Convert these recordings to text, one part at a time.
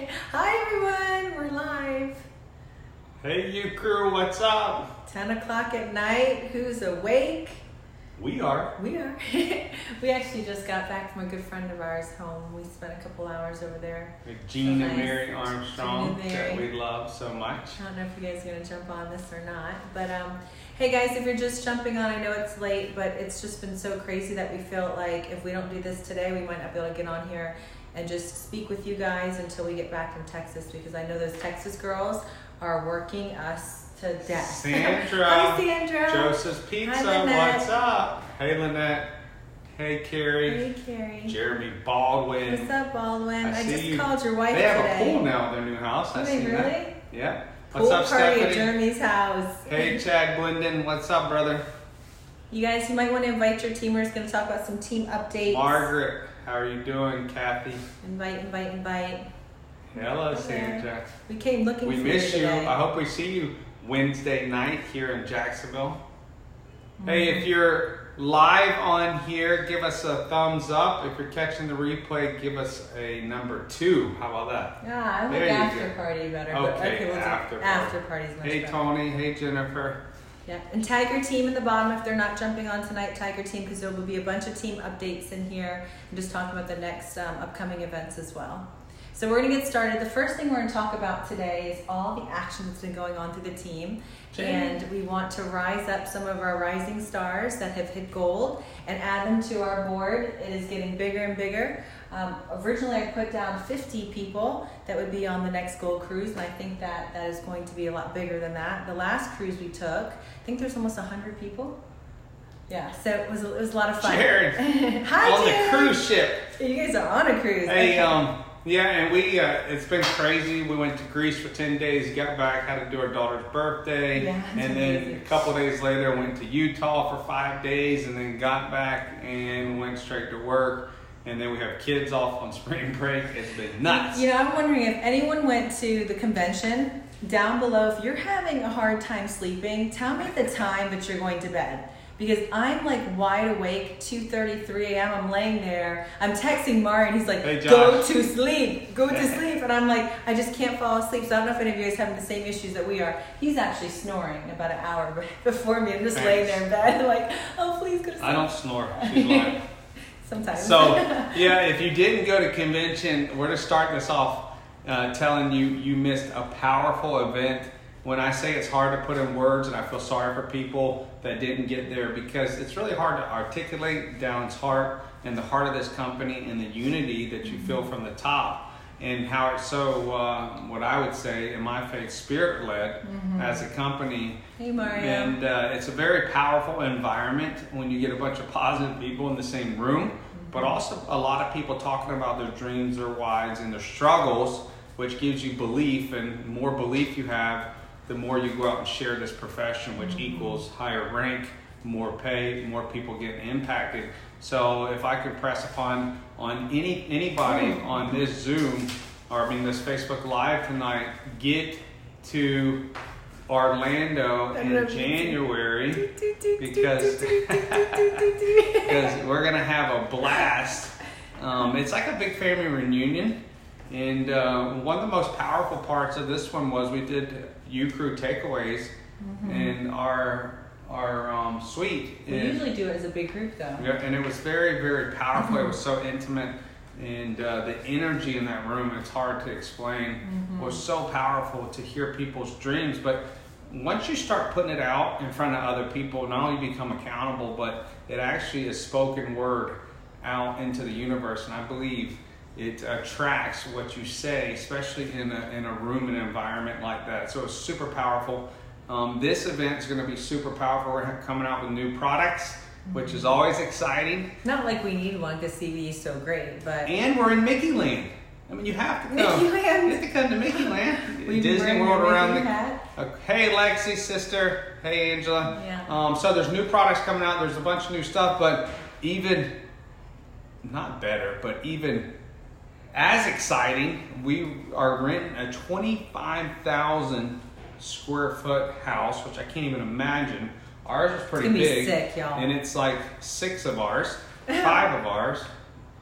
Hi everyone, we're live. Hey Ucrew, what's up? 10 o'clock at night, who's awake? We are. We are. We actually just got back from a good friend of ours home. We spent a couple hours over there. With Gene So and nice. Mary Armstrong, Gene and Mary. that we love so much. I don't know if you guys are going to jump on this or not, but hey guys, if you're just jumping on, I know it's late, but it's just been so crazy that we felt like if we don't do this today, we might not be able to get on here and just speak with you guys until we get back from Texas, because I know those Texas girls are working us to death. Sandra. Hi Sandra. Joseph's Pizza, Hi, Lynette. what's up? Hey Lynette. Hey Carrie. Hey Carrie. Jeremy Baldwin. What's up, Baldwin? I see just you. called your wife They have today. a pool now at their new house. Do I they see really? that. Yeah. Pool What's up, party at Stephanie? Jeremy's house. Hey Chad Blinden, what's up, brother? You guys, you might want to invite your team. We're just going to talk about some team updates. Margaret, how are you doing? Kathy. Invite. Hello, Okay. Sandra. We came looking We for miss you. today. I hope we see you Wednesday night here in Jacksonville. Hey, if you're live on here, give us a thumbs up. If you're catching the replay, give us a number 2. How about that? Yeah, I There like you after go. party better. Okay, But we'll do after party. after party's much Hey, better. Tony. Hey, Jennifer. Yeah, and tag your team in the bottom if they're not jumping on tonight. Tag your team because there will be a bunch of team updates in here and just talking about the next upcoming events as well. So we're going to get started. The first thing we're going to talk about today is all the action that's been going on through the team. And we want to rise up some of our rising stars that have hit gold and add them to our board. It is getting bigger and bigger. Originally I put down 50 people that would be on the next gold cruise, and I think that is going to be a lot bigger than that. The last cruise we took, I think there's almost 100 people. Yeah, so it was a lot of fun. Jared. Hi, on Jared. the cruise ship. You guys are on a cruise. Hey, Okay. yeah, and we, it's been crazy. We went to Greece for 10 days, got back, had to do our daughter's birthday. Yeah, it's and then amazing. a couple days later, went to Utah for 5 days, and then got back and went straight to work. And then we have kids off on spring break. It's been nuts. You know, I'm wondering if anyone went to the convention. Down below, if you're having a hard time sleeping, tell me the time that you're going to bed. Because I'm like wide awake, 2:30, 3 a.m. I'm laying there. I'm texting Mari and he's like, Hey, Josh. go to sleep. And I'm like, I just can't fall asleep. So I don't know if any of you guys having the same issues that we are. He's actually snoring about an hour before me. I'm just laying there in bed like, oh, please go to sleep. I don't snore. She's lying. Sometimes. So, yeah, if you didn't go to convention, we're just starting this off telling you missed a powerful event. When I say it's hard to put in words, and I feel sorry for people that didn't get there, because it's really hard to articulate Dallin's heart and the heart of this company and the unity that you feel from the top, and how it's so, what I would say, in my faith, spirit-led as a company. Hey, Mario. And it's a very powerful environment when you get a bunch of positive people in the same room, but also a lot of people talking about their dreams, their whys, and their struggles, which gives you belief, and the more belief you have, the more you go out and share this profession, which equals higher rank, more pay, more people getting impacted. So if I could press upon on anybody on this Zoom, or this Facebook Live tonight, get to Orlando in January, because we're gonna have a blast. It's like a big family reunion, and one of the most powerful parts of this one was we did Ucrew takeaways in our suite. We usually do it as a big group though. Yeah, and it was very, very powerful. It was so intimate, and the energy in that room, it's hard to explain, was so powerful to hear people's dreams. But once you start putting it out in front of other people, not only become accountable, but it actually is spoken word out into the universe. And I believe it attracts what you say, especially in a room and environment like that. So it's super powerful. This event is going to be super powerful. We're coming out with new products, which is always exciting. Not like we need one because CB is so great, but... And we're in Mickey Land. I mean, you have to come. Mickey Land. You have to come to Mickey Land. Will you be Disney wearing World your around Mickey the... hat? Hey, Lexi, sister. Hey, Angela. Yeah. So there's new products coming out. There's a bunch of new stuff, but even... Not better, but even... As exciting, we are renting a 25,000 square foot house, which I can't even imagine. Ours is pretty It's gonna be big. sick, y'all. And it's like 6 of ours, 5 of ours.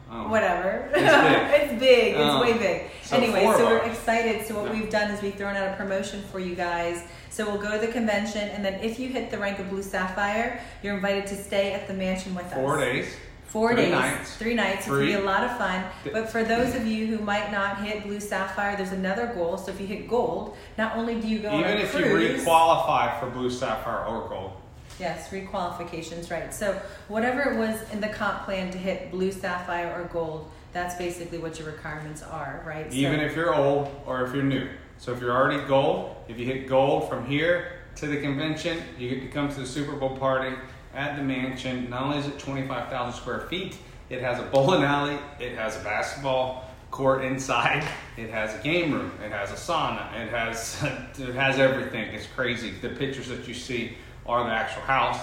Whatever. It's big. It's big. It's way big. So anyway, so we're $4. excited. So what we've done is we've thrown out a promotion for you guys. So we'll go to the convention, and then if you hit the rank of Blue Sapphire, you're invited to stay at the mansion with us. 4 days. 4 days, Nights. 3 nights. It's going to be a lot of fun. But for those of you who might not hit Blue Sapphire, there's another goal. So if you hit Gold, not only do you go on a cruise. Even if you re-qualify for Blue Sapphire or Gold. Yes, requalifications, right. So whatever it was in the comp plan to hit Blue Sapphire or Gold, that's basically what your requirements are, right? Even if you're old or if you're new. So if you're already Gold, if you hit Gold from here to the convention, you get to come to the Super Bowl party at the mansion. Not only is it 25,000 square feet, it has a bowling alley, it has a basketball court inside, it has a game room, it has a sauna, it has everything. It's crazy. The pictures that you see are the actual house.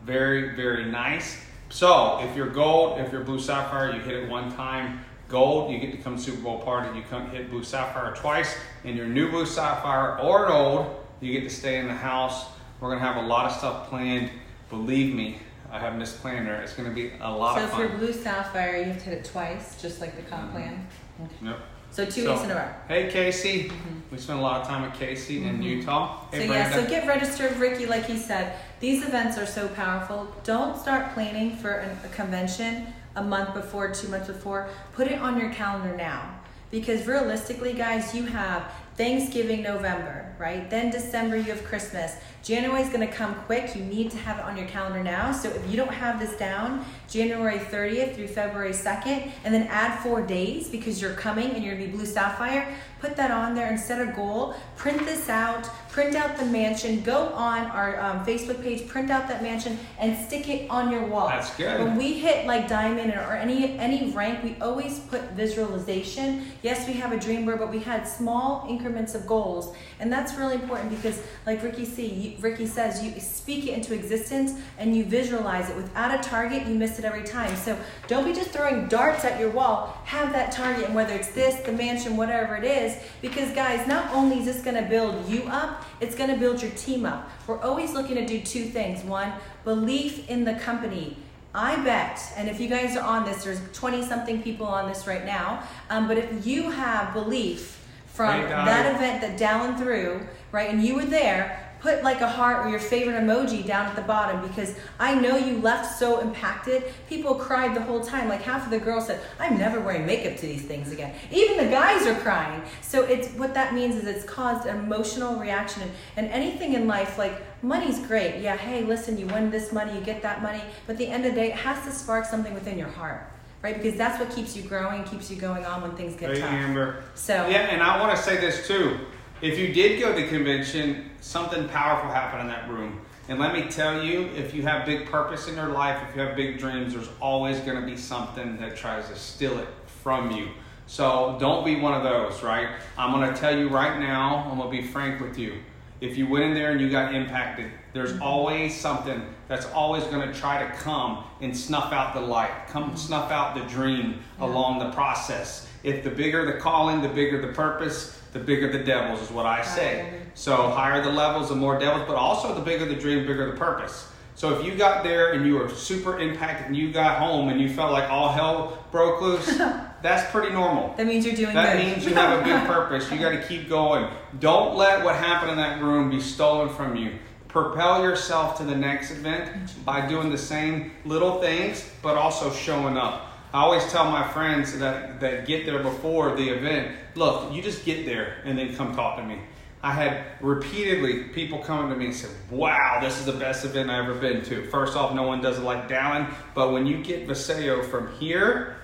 Very, very nice. So if you're Gold, if you're Blue Sapphire, you hit it one time. Gold, you get to come to Super Bowl party. You come hit Blue Sapphire twice, and your new Blue Sapphire or an old, you get to stay in the house. We're gonna have a lot of stuff planned. Believe me, I have Miss Planner. It's gonna be a lot of fun. So for Blue Sapphire, you have to hit it twice, just like the comp plan. Okay. Yep. So 2 weeks in a row. Hey Casey, we spent a lot of time with Casey in Utah. Hey, so get registered, Ricky. Like he said, these events are so powerful. Don't start planning for a convention a month before, 2 months before. Put it on your calendar now, because realistically, guys, you have Thanksgiving, November, right? Then December, you have Christmas. January is going to come quick. You need to have it on your calendar now. So if you don't have this down, January 30th through February 2nd, and then add 4 days because you're coming and you're going to be Blue Sapphire, put that on there and set a goal. Print this out. Print out the mansion. Go on our Facebook page, print out that mansion, and stick it on your wall. That's good. When we hit like diamond or any rank, we always put visualization. Yes, we have a dream board, but we had small increments of goals. And that's really important because, like Ricky says, you speak it into existence and you visualize it. Without a target, you miss it every time. So don't be just throwing darts at your wall. Have that target, and whether it's this, the mansion, whatever it is, because guys, not only is this going to build you up, it's going to build your team up. We're always looking to do 2 things. 1, belief in the company. I bet, and if you guys are on this, there's 20-something people on this right now, but if you have belief from that event that Dallin threw, right, and you were there, put like a heart or your favorite emoji down at the bottom, because I know you left so impacted. People cried the whole time. Like half of the girls said, I'm never wearing makeup to these things again. Even the guys are crying. So it's what that means is it's caused an emotional reaction. And anything in life, like money's great. Yeah, hey, listen, you win this money, you get that money. But at the end of the day, it has to spark something within your heart. Right, because that's what keeps you growing, keeps you going on when things get tough. Amber. So yeah, and I want to say this too. If you did go to the convention, something powerful happened in that room. And let me tell you, if you have big purpose in your life, if you have big dreams, there's always going to be something that tries to steal it from you. So don't be one of those, right? I'm going to tell you right now, I'm going to be frank with you. If you went in there and you got impacted, there's always something that's always going to try to come and snuff out the light, snuff out the dream along the process. If the bigger the calling, the bigger the purpose, the bigger the devils is what I say. So higher the levels, the more devils, but also the bigger the dream, bigger the purpose. So if you got there and you were super impacted and you got home and you felt like all hell broke loose, that's pretty normal. That means you're doing good. That means you have a big purpose. You got to keep going. Don't let what happened in that room be stolen from you. Propel yourself to the next event by doing the same little things, but also showing up. I always tell my friends that get there before the event, look, you just get there and then come talk to me. I had repeatedly people coming to me and said, wow, this is the best event I've ever been to. First off, no one does it like Dallin, but when you get Viseo from here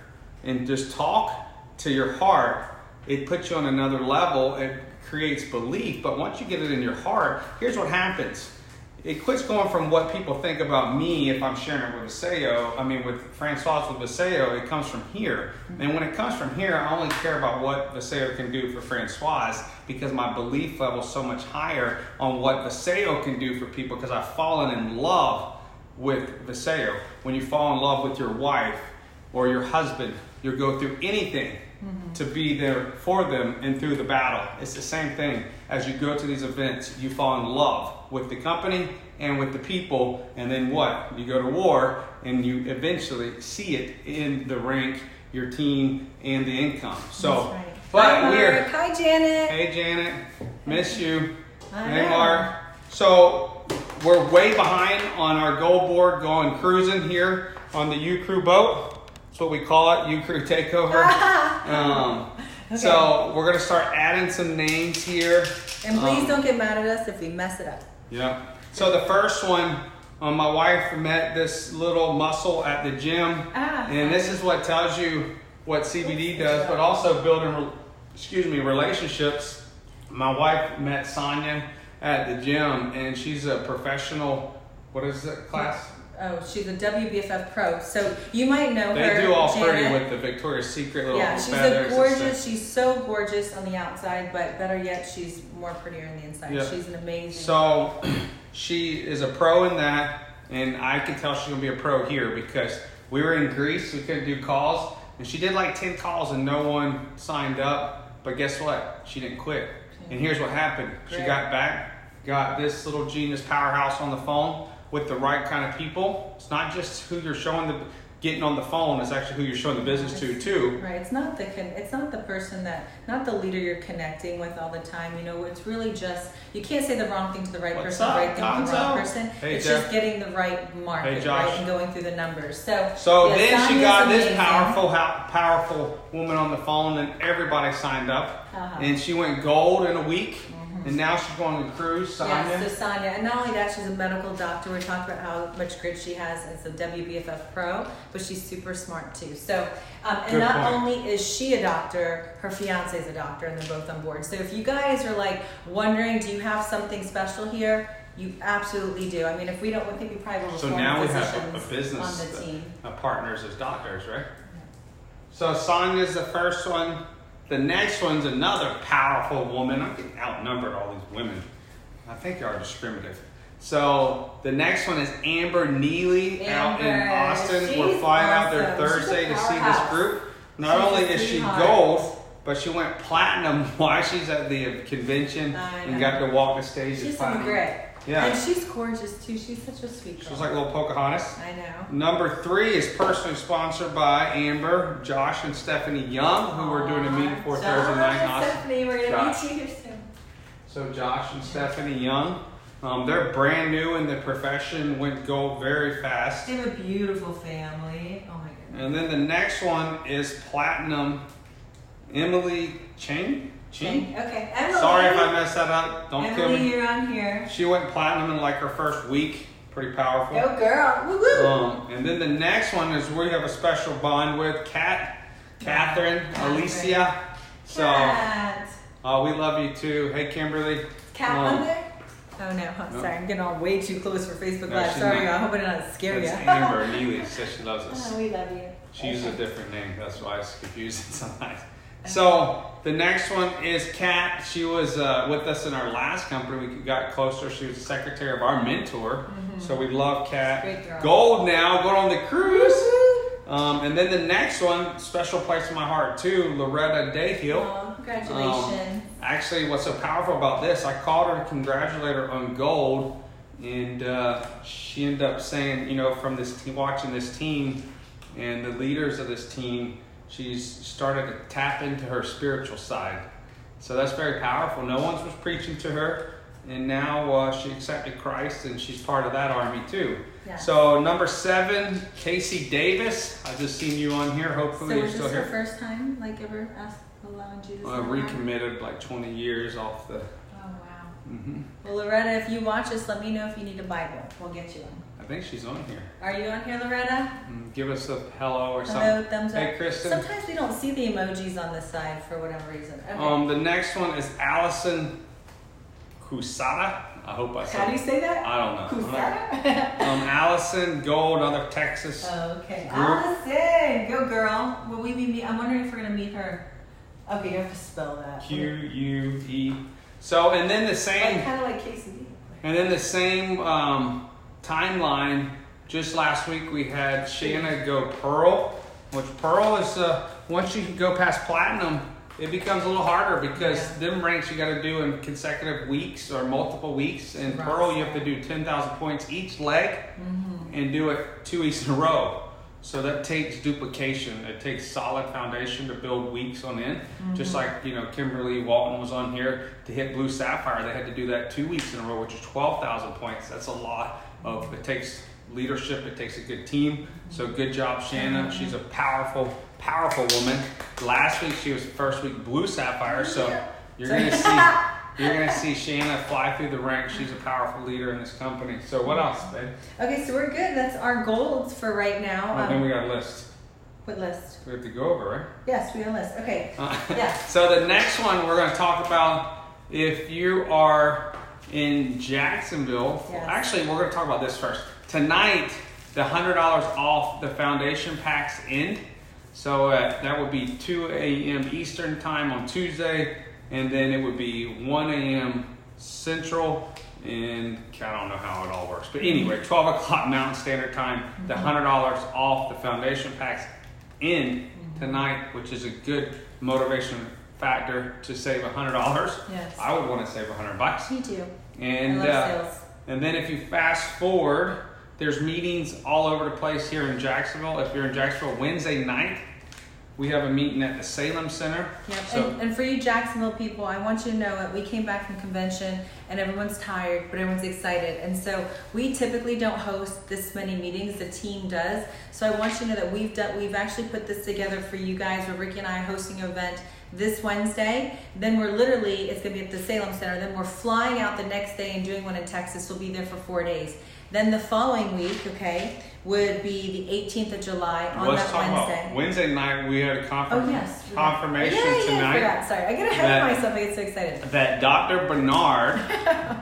and just talk to your heart, it puts you on another level. It creates belief, but once you get it in your heart, here's what happens. It quits going from what people think about me if I'm sharing it with with Francoise with Viseo, it comes from here. And when it comes from here, I only care about what Viseo can do for Francoise because my belief level is so much higher on what Viseo can do for people because I've fallen in love with Viseo. When you fall in love with your wife or your husband, you'll go through anything to be there for them and through the battle. It's the same thing. As you go to these events, you fall in love with the company and with the people, and then what? You go to war and you eventually see it in the rank. your team and the income. So, That's right. but Hi, we're Mark. Hi, Janet. hey Janet, miss you. I Hey know. Mark. So we're way behind on our goal board going cruising here on the Ucrew boat. That's what we call it, Ucrew takeover. Okay. So we're gonna start adding some names here. And please don't get mad at us if we mess it up. Yeah. So the first one, my wife met this little muscle at the gym, and this is what tells you what CBD does, but also building, relationships. My wife met Sonia at the gym, and she's a professional. What is it class? Oh, she's a WBFF pro, so you might know her. They do all pretty Janet. with the Victoria's Secret little Yeah, she's feathers. a gorgeous. She's so gorgeous on the outside, but better yet, she's more prettier on the inside. Yeah. She's an amazing. So she is a pro in that, and I can tell she's gonna be a pro here because we were in Greece. We couldn't do calls, and she did like 10 calls, and no one signed up. But guess what? She didn't quit. And here's what happened. She Great. got back, got this little genius powerhouse on the phone with the right kind of people. It's not just who you're getting on the phone. It's actually who you're showing the business to too. Right. It's not the person not the leader you're connecting with all the time. You know, it's really just you can't say the wrong thing to the right What's person, up, the right thing to the wrong Gonzo? person. Hey, it's Jeff. just getting the right market, Hey, Josh. right, and going through the numbers. So So yeah, then she Sonia's got this amazing. powerful woman on the phone, and everybody signed up. Uh-huh. And she went gold in a week, and now she's going on a cruise. Sonia. Yes, so Sonia, and not only that, she's a medical doctor. We're talking about how much grit she has as a WBFF pro, but she's super smart too. So, and Good not point. only is she a doctor, her fiance is a doctor, and they're both on board. So if you guys are like wondering, do you have something special here? You absolutely do. I mean, if we don't, I think we probably will So form now we have physicians a business on the team. partners as doctors, right? So Sonia's the first one. The next one's another powerful woman. I'm getting outnumbered, all these women. I think they are discriminative. So the next one is Amber Neely out in Amber, Austin. she's We're flying out there awesome. Thursday She's a to see this powerhouse. group. Not She's only a is she sweetheart. gold, but she went platinum while she's at the convention I and know. got to walk the stage as She's some platinum. grit. Yeah. And she's gorgeous too. She's such a sweet girl. She's like a little Pocahontas. I know. Number 3 is personally sponsored by Amber, Josh, and Stephanie Young, who we're doing a meeting for Thursday night in Austin. Stephanie, we're gonna Josh. meet you here soon. So Josh and Stephanie Young, they're brand new in the profession, went gold very fast. They have a beautiful family. Oh my goodness. And then the next one is platinum, Emily Chang. Okay, Emily. Sorry if I messed that up. Don't kill Emily, me. you're on here. She went platinum in like her first week. Pretty powerful. Go girl. Woo woo. And then the next one is we have a special bond with Catherine, Alicia. So Cat. we love you too. Hey Kimberly. Cat on there? Oh no, I'm No. sorry. I'm getting all way too close for Facebook No, Live. she's Sorry, not. I hope I didn't scare you. It's Amber Neely says she loves us. Oh, we love you. She uses a different name. That's why it's confusing sometimes. So the next one is Kat. She was with us in our last company. We got closer. She was the secretary of our mentor. So we love Kat. Great girl. Gold now, going on the cruise. And then the next one, special place in my heart too, Loretta Dayhill. Oh, congratulations. Actually, what's so powerful about this, I called her to congratulate her on gold, and she ended up saying, you know, from this team, watching this team and the leaders of this team, she's started to tap into her spiritual side. So that's very powerful. No one was preaching to her, and now she accepted Christ, and she's part of that army too. Yeah. So number 7, Casey Davis. I just seen you on here. Hopefully So you're was still this her here. first time, like, ever allowing Jesus? in her heart? Recommitted like 20 years off the. Oh wow. Mm-hmm. Well, Loretta, if you watch us, let me know if you need a Bible. We'll get you one. I think she's on here. Are you on here, Loretta? Give us a hello or Hello, something. thumbs up. Hey, Kristen. Sometimes we don't see the emojis on this side for whatever reason. Okay. The next one is Allison Cusada. I hope I said. How do you say that? I don't know. Kusada? Allison Gold, other Texas. Okay. Group. Allison, go girl. Will we be? I'm wondering if we're gonna meet her. Okay, you have to spell that. Q-U-E. So, and then the same. Kind of like KCD. And then the same timeline. Just last week we had Shanna go Pearl, which Pearl is once you go past platinum, it becomes a little harder because them ranks you got to do in consecutive weeks or multiple weeks. And Right. Pearl you have to do 10,000 points each leg and do it 2 weeks in a row. So that takes duplication. It takes solid foundation to build weeks on end. Just like, Kimberly Walton was on here to hit Blue Sapphire. They had to do that 2 weeks in a row, which is 12,000 points. That's a lot of, it takes leadership. It takes a good team. So good job, Shanna. She's a powerful, powerful woman. Last week, she was first week Blue Sapphire. So you're going to see Shanna fly through the ranks. She's a powerful leader in this company. So what else, babe? Okay, so we're good. That's our goals for right now. Then we got a list. What list? We have to go over, right? Yes, we got a list. Okay. Yeah. So the next one we're going to talk about, if you are in Jacksonville. Yes. Actually, we're going to talk about this first. Tonight, the $100 off the foundation packs end. So that would be 2 a.m. Eastern time on Tuesday. And then it would be 1 a.m. Central, and I don't know how it all works. But anyway, 12 o'clock Mountain Standard Time, the $100 off the foundation packs end tonight, which is a good motivation factor to save $100. Yes. I would want to save $100. Me too. And, I love sales. And then if you fast forward, there's meetings all over the place here in Jacksonville. If you're in Jacksonville, Wednesday night, we have a meeting at the Salem Center. Yep. So, and for you Jacksonville people, I want you to know that we came back from convention and everyone's tired, but everyone's excited. And so we typically don't host this many meetings. The team does. So I want you to know that we've actually put this together for you guys, where Ricky and I are hosting an event this Wednesday. Then it's going to be at the Salem Center. Then we're flying out the next day and doing one in Texas. We'll be there for 4 days. Then the following week, would be the 18th of July on that Wednesday. About Wednesday night, we had a confirmation tonight. I forgot. Sorry, I get ahead of myself. I get so excited. That Dr. Bernard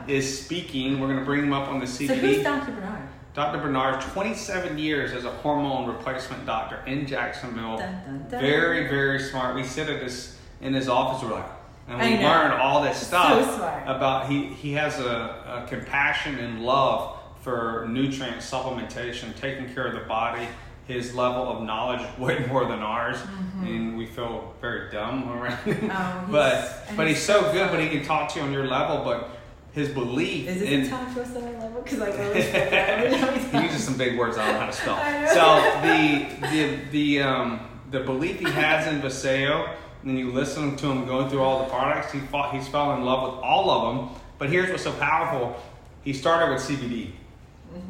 is speaking. We're going to bring him up on the CBD. So who's Dr. Bernard? Dr. Bernard, 27 years as a hormone replacement doctor in Jacksonville. Dun, dun, dun. Very, very smart. We sit in his office. We're like, and we learn all this stuff so smart. About he has a compassion and love for nutrient supplementation, taking care of the body. His level of knowledge is way more than ours, and we feel very dumb around him. But he's so good, but he can talk to you on your level. But his belief is it talk to us on our level? Because I always feel that. He uses some big words I don't know how to spell. So the belief he has in Viseo, and you listen to him going through all the products, he's fallen in love with all of them. But here's what's so powerful: he started with CBD.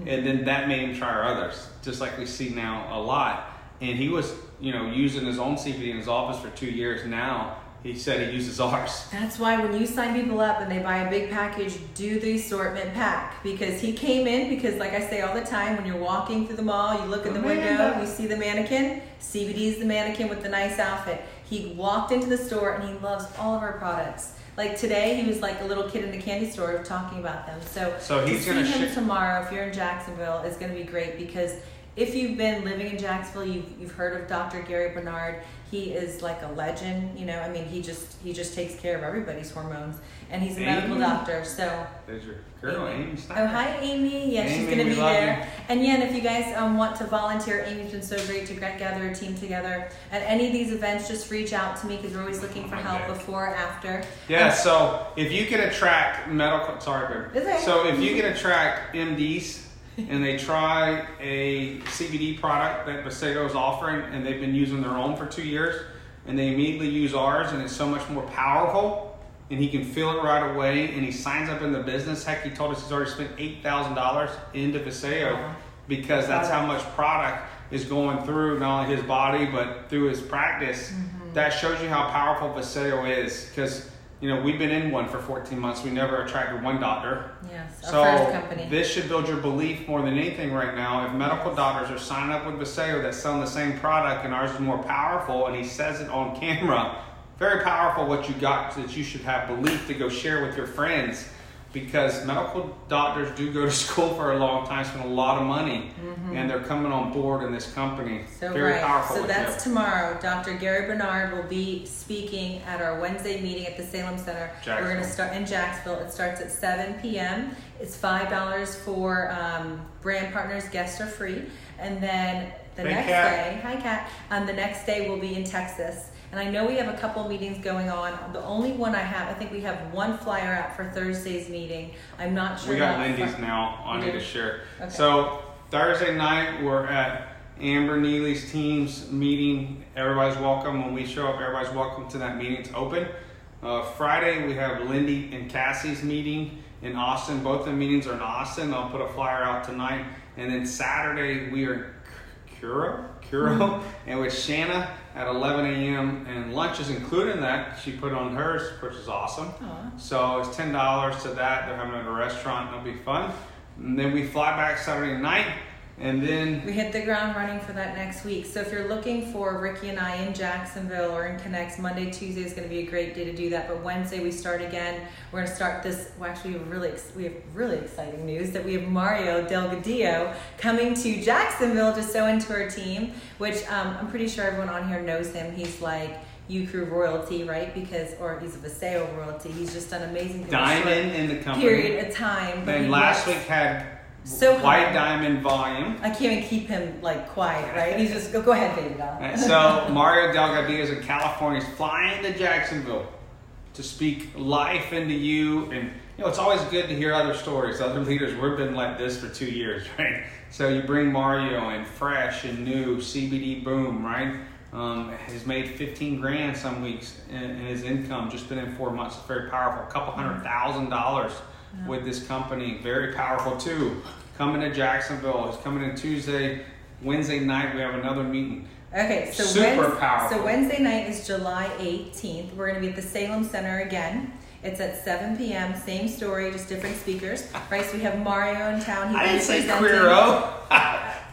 And then that made him try our others, just like we see now a lot. And he was, using his own CBD in his office for 2 years. Now he said he uses ours. That's why when you sign people up and they buy a big package, do the assortment pack. Because he came in, because like I say all the time, when you're walking through the mall, you look in the window, you see the mannequin. CBD is the mannequin with the nice outfit. He walked into the store and he loves all of our products. Like today, he was like a little kid in the candy store talking about them. So he's going to see him tomorrow, if you're in Jacksonville, is going to be great, because if you've been living in Jacksonville, you've heard of Dr. Gary Bernard. He is like a legend. He just takes care of everybody's hormones, and he's a medical doctor. So there's your girl, Amy. Oh, hi, Amy. Yeah, she's going to be there. And if you guys want to volunteer, Amy's been so great to gather a team together. At any of these events, just reach out to me, because we're always looking for help before or after. Yeah. So if you can attract So if you can attract MDs. And they try a CBD product that Viseo is offering, and they've been using their own for 2 years, and they immediately use ours, and it's so much more powerful, and he can feel it right away, and he signs up in the business. Heck, he told us he's already spent $8,000 into Viseo, because that's how much product is going through not only his body but through his practice. That shows you how powerful Viseo is, because we've been in one for 14 months. We never attracted one doctor. Yes, our first company. This should build your belief more than anything right now. If medical doctors are signing up with Viseo that's selling the same product and ours is more powerful, and he says it on camera, very powerful what you got, that you should have belief to go share with your friends, because medical doctors do go to school for a long time, spend a lot of money, and they're coming on board in this company. So very powerful. So that's tomorrow. Dr. Gary Bernard will be speaking at our Wednesday meeting at the Salem Center. We're going to start in Jacksonville. It starts at 7 p.m. It's $5 for brand partners. Guests are free. And then the next day, hi Kat, the next day we'll be in Texas. And I know we have a couple meetings going on. The only one I think we have one flyer out for Thursday's meeting. I'm not sure. We got Lindy's now. I need to share. Okay. So Thursday night we're at Amber Neely's team's meeting. Everybody's welcome. When we show up, everybody's welcome to that meeting. It's open. Friday, we have Lindy and Cassie's meeting in Austin. Both of the meetings are in Austin. I'll put a flyer out tonight. And then Saturday, we are in Ucrew, and with Shanna at 11 a.m. and lunch is included in that. She put on hers, which is awesome. Aww. So it's $10 to that. They're having it at a restaurant. It'll be fun. And then we fly back Saturday night, and then we hit the ground running for that next week. So if you're looking for Ricky and I in Jacksonville or in Connects, Monday, Tuesday is going to be a great day to do that. But Wednesday we start again. We're going to start this. Well, actually, we have really exciting news that we have Mario Delgadillo coming to Jacksonville to sew into our team, which I'm pretty sure everyone on here knows him. He's like Ucrew royalty, right? Or he's a Vaseo royalty. He's just done amazing things. Diamond in the company. Period of time. And last week had white diamond volume. I can't even keep him like quiet, right? He's just go ahead, baby doll. Right, so Mario Delgadillo is in California. He's flying to Jacksonville to speak life into you, and it's always good to hear other stories. Other leaders. We've been like this for 2 years, right? So you bring Mario in, fresh and new, CBD boom, right? Has made 15 grand some weeks in his income. Just been in 4 months. It's very powerful. A couple $100,000 with this company. Very powerful too. Coming to Jacksonville. He's coming in Tuesday. Wednesday night we have another meeting. Okay, so super powerful. So Wednesday night is July 18th. We're going to be at the Salem Center again. It's at 7 p.m. Same story, just different speakers. Right, so we have Mario in town. I didn't say Queero.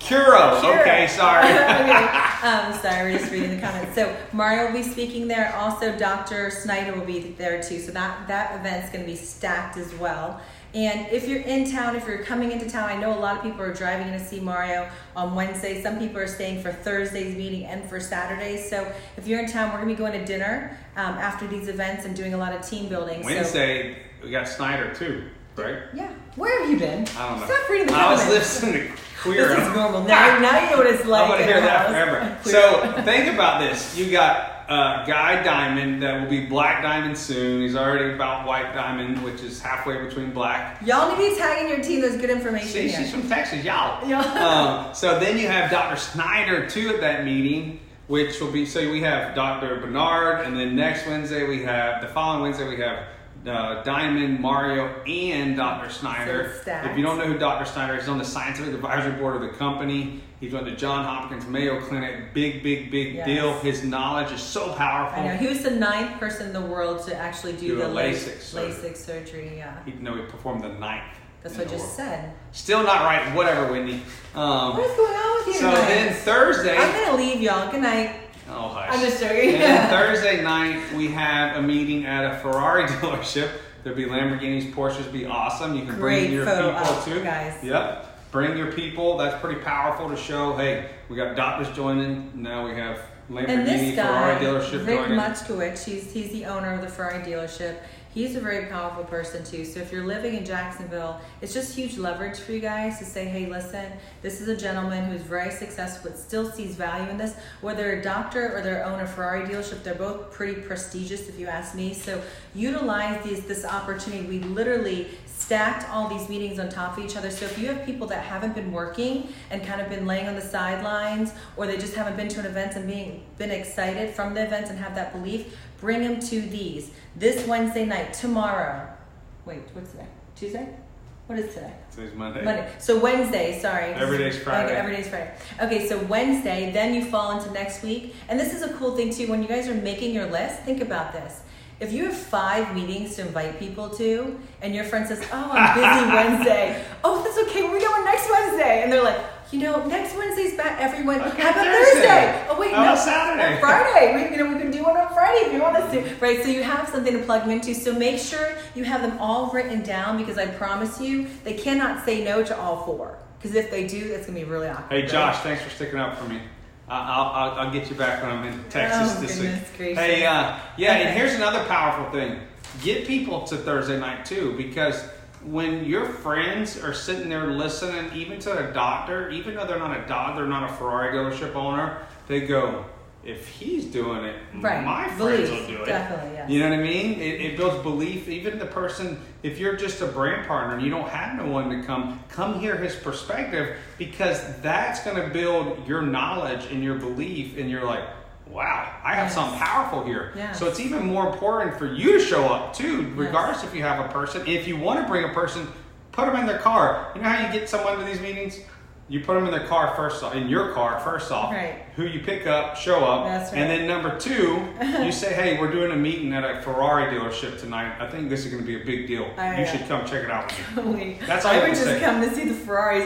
Curo. Okay, sorry. Okay. Sorry, we're just reading the comments. So Mario will be speaking there. Also, Dr. Snyder will be there too. So that event's going to be stacked as well. And if you're in town, if you're coming into town, I know a lot of people are driving in to see Mario on Wednesday. Some people are staying for Thursday's meeting and for Saturdays. So if you're in town, we're going to be going to dinner after these events and doing a lot of team building. Wednesday, we got Snyder too, right? Yeah. Where have you been? I don't know. Stop reading the comments. I was listening to Queer. This is normal. Now you know what it's like. I want to hear that forever. So think about this. You got Guy Diamond that will be Black Diamond soon. He's already about White Diamond, which is halfway between black. Y'all need to be tagging your team. There's good information See, here. she's from Texas, y'all. So then you have Dr. Snyder too at that meeting, which will be, so we have Dr. Bernard, and then the following Wednesday we have Diamond, Mario, and Dr. Snyder. So if you don't know who Dr. Snyder is, he's on the scientific advisory board of the company. He's on the Johns Hopkins Mayo Clinic. Big deal. His knowledge is so powerful. I know. He was the 9th person in the world to actually do the LASIK surgery. Yeah. He performed the 9th. That's what I just said. Still not right. Whatever, Whitney. What is going on with you So tonight? then Thursday. I'm going to leave y'all. Good night. Oh, hush. I'm just joking. And then Thursday night, we have a meeting at a Ferrari dealership. There'll be Lamborghinis, Porsches, be awesome. You can bring your people too. Guys. Yep. Bring your people. That's pretty powerful to show, hey, we got doctors joining. Now we have Lamborghini, Ferrari dealership Rick joining. Muchkowicz, he's the owner of the Ferrari dealership. He's a very powerful person too. So if you're living in Jacksonville, it's just huge leverage for you guys to say, hey, listen, this is a gentleman who's very successful but still sees value in this. Whether they're a doctor or they own a Ferrari dealership, they're both pretty prestigious if you ask me. So utilize this opportunity. We literally stacked all these meetings on top of each other. So if you have people that haven't been working and kind of been laying on the sidelines, or they just haven't been to an event and been excited from the events and have that belief, bring them to these. This Wednesday night, tomorrow. Wait, what's today? Tuesday? What is today? Today's Monday. Monday. So Wednesday, sorry. Every day's Friday. Okay, every day's Friday. Okay, so Wednesday, then you fall into next week. And this is a cool thing too. When you guys are making your list, think about this. If you have 5 meetings to invite people to, and your friend says, oh, I'm busy Wednesday. Oh, that's okay. We're going next Wednesday. And they're like, next Wednesday's back every Wednesday. Okay, how about Thursday? Oh, wait, no. Saturday. Friday. We can do one on Friday if you want us to. Right, so you have something to plug them into. So make sure you have them all written down, because I promise you, they cannot say no to all 4. Because if they do, it's going to be really awkward. Hey, Josh, thanks for sticking up for me. I'll get you back when I'm in Texas this week. Gracious. Hey, and here's another powerful thing. Get people to Thursday night too, because when your friends are sitting there listening, even to a doctor, even though they're not a doctor, they're not a Ferrari dealership owner, they go, if he's doing it, right. my belief, friends will do it. Definitely, yes. You know what I mean? It builds belief. Even the person, if you're just a brand partner and you don't have no one to come hear his perspective, because that's going to build your knowledge and your belief, and you're like, wow, I have something powerful here. Yes. So it's even more important for you to show up too, regardless if you have a person. If you want to bring a person, put them in their car. You know how you get someone to these meetings? You put them in their car first off, Right. Who you pick up, show up. That's right. And then number two, you say, hey, we're doing a meeting at a Ferrari dealership tonight. I think this is going to be a big deal. You should come check it out. That's all I would just come to see the Ferraris.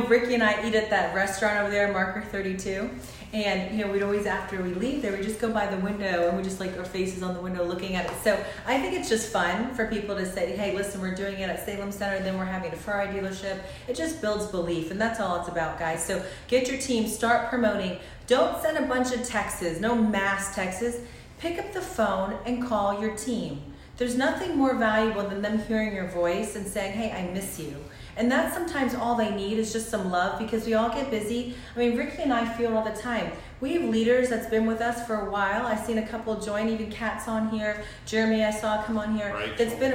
Ricky and I eat at that restaurant over there, Marker 32. And, we'd always, after we leave there, we just go by the window and we just our faces on the window looking at it. So I think it's just fun for people to say, hey, listen, we're doing it at Salem Center, then we're having a Ferrari dealership. It just builds belief, and that's all it's about, guys. So get your team, start promoting. Don't send a bunch of texts, no mass texts. Pick up the phone and call your team. There's nothing more valuable than them hearing your voice and saying, hey, I miss you. And that's sometimes all they need is just some love, because we all get busy. Ricky and I feel all the time. We have leaders that's been with us for a while. I've seen a couple join, even Kat's on here. Jeremy, I saw come on here.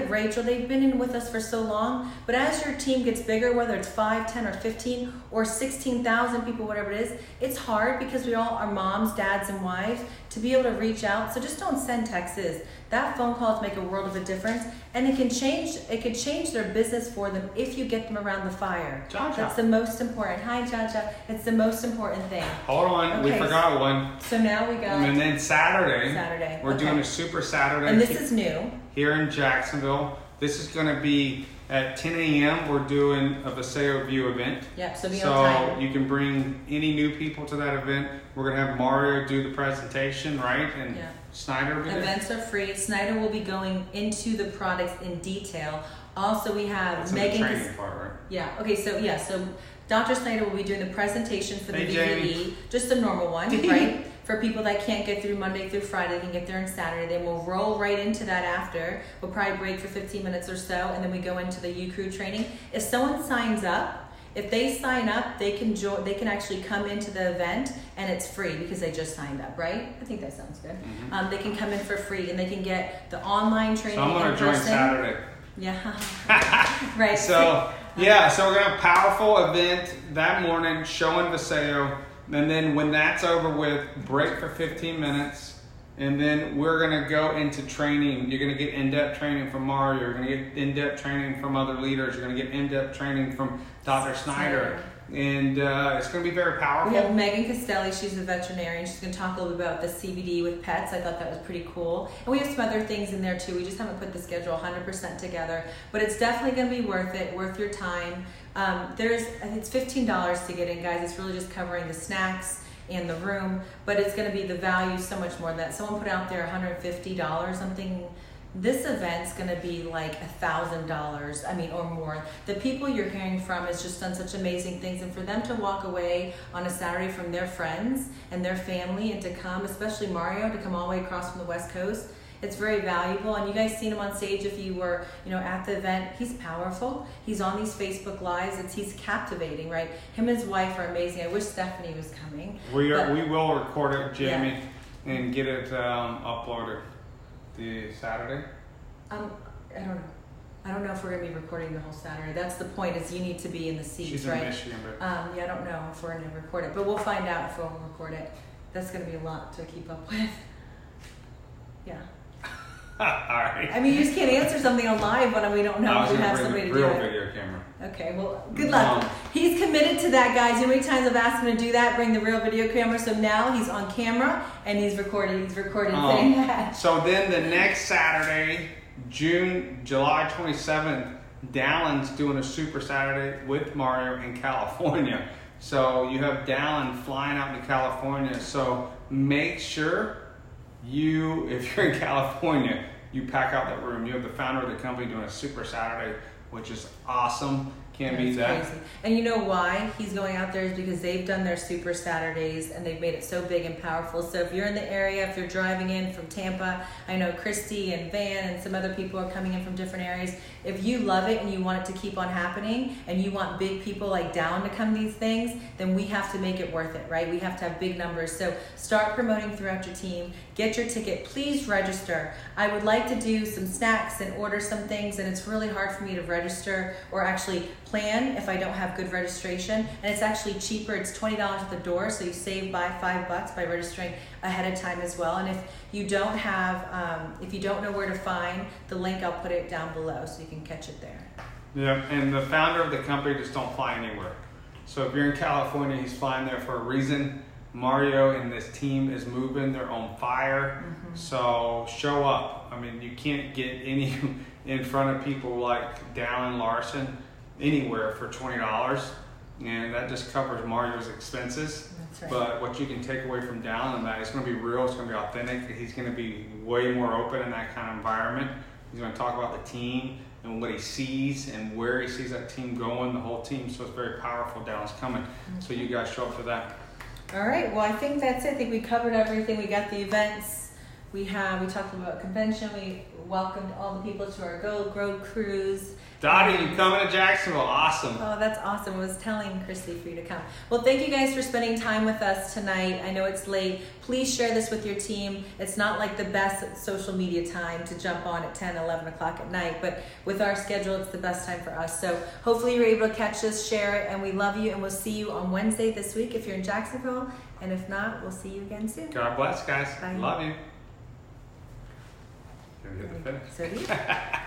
Rachel. They've been in with us for so long. But as your team gets bigger, whether it's 5, 10, or 15, or 16,000 people, whatever it is, it's hard because we all are moms, dads, and wives to be able to reach out. So just don't send texts. That phone calls make a world of a difference, and it can change their business for them if you get them around the fire. Cha-cha. That's the most important. Hi, Cha-cha. It's the most important thing. Hold on, we forgot one. So now we got... And then Saturday. We're doing a Super Saturday. And this is new. Here in Jacksonville. This is going to be at 10 a.m. We're doing a Paseo View event. Yep, so be on time. So you can bring any new people to that event. We're going to have Mario do the presentation, right? And Snyder will be there. Events are free. Snyder will be going into the products in detail. Also, we have That's Megan. The training part, right? Yeah. Okay. So Dr. Snyder will be doing the presentation for the VVE, Jamie. Just a normal one, right? For people that can't get through Monday through Friday, can get there on Saturday. Then we'll roll right into that after. We'll probably break for 15 minutes or so, and then we go into the Ucrew training. If someone signs up, if they sign up, they can join. They can actually come into the event, and it's free because they just signed up, right? I think that sounds good. Mm-hmm. They can come in for free, and they can get the online training. So I'm going to join Saturday. Yeah. Right. So we're going to have a powerful event that morning, showing Paseo. And then when that's over with, break for 15 minutes. And then we're going to go into training. You're going to get in-depth training from Mario. You're going to get in-depth training from other leaders. You're going to get in-depth training from Dr. Snyder. And it's going to be very powerful. We have Megan Castelli. She's a veterinarian. She's going to talk a little bit about the CBD with pets. I thought that was pretty cool. And we have some other things in there too. We just haven't put the schedule 100% together. But it's definitely going to be worth it, worth your time. I think it's $15 to get in, guys. It's really just covering the snacks and the room. But it's going to be the value so much more than that. Someone put out there $150 something. This event's going to be like $1,000, or more. The people you're hearing from has just done such amazing things, and for them to walk away on a Saturday from their friends and their family and to come, especially Mario, to come all the way across from the West Coast, it's very valuable. And you guys seen him on stage if you were, at the event. He's powerful. He's on these Facebook Lives. He's captivating, right? Him and his wife are amazing. I wish Stephanie was coming. We will record it, Jamie, and get it uploaded. The Saturday? I don't know. I don't know if we're going to be recording the whole Saturday. That's the point, is you need to be in the seats, She's right? in Michigan, but... I don't know if we're going to record it, but we'll find out if we'll record it. That's going to be a lot to keep up with. Yeah. All right. You just can't answer something on live when we don't know if we have somebody to do it. Real video camera. Okay, well, good luck. He's committed to that, guys. You know how many times I've asked him to do that, bring the real video camera? So now he's on camera and he's recording saying that. So then the next Saturday, July 27th, Dallin's doing a Super Saturday with Mario in California. So you have Dallin flying out to California. So make sure if you're in California, you pack out that room. You have the founder of the company doing a Super Saturday, which is awesome. Can't beat that. Crazy. And you know why he's going out there is because they've done their Super Saturdays and they've made it so big and powerful. So if you're in the area, if you're driving in from Tampa, I know Christy and Van and some other people are coming in from different areas. If you love it and you want it to keep on happening and you want big people like Dallin to come to these things, then we have to make it worth it, right? We have to have big numbers. So start promoting throughout your team. Get your ticket. Please register. I would like to do some snacks and order some things, and it's really hard for me to register or actually plan if I don't have good registration. And it's actually cheaper. It's $20 at the door, so you save by $5 by registering ahead of time as well. And if you don't have, if you don't know where to find the link, I'll put it down below so you can catch it there. Yeah, and the founder of the company just don't fly anywhere. So if you're in California, he's flying there for a reason. Mario and this team is moving. They're on fire. Mm-hmm. So show up. I mean, you can't get any in front of people like Dallin, Larsen anywhere for $20. And that just covers Mario's expenses. That's right. But what you can take away from Dallin and that, it's going to be real. It's going to be authentic. He's going to be way more open in that kind of environment. He's going to talk about the team and what he sees and where he sees that team going, the whole team. So it's very powerful. Dallin's coming. Mm-hmm. So you guys show up for that. All right. Well, I think that's it. I think we covered everything. We got the events. We talked about convention. We welcomed all the people to our Gold Road cruise. Dottie, you coming to Jacksonville? Awesome. Oh, that's awesome. I was telling Christy for you to come. Well, thank you guys for spending time with us tonight. I know it's late. Please share this with your team. It's not like the best social media time to jump on at 10, 11 o'clock at night, but with our schedule, it's the best time for us. So hopefully you're able to catch this, share it, and we love you, and we'll see you on Wednesday this week if you're in Jacksonville, and if not, we'll see you again soon. God bless, guys. Bye. Love you. Can we hit the finish? So do you.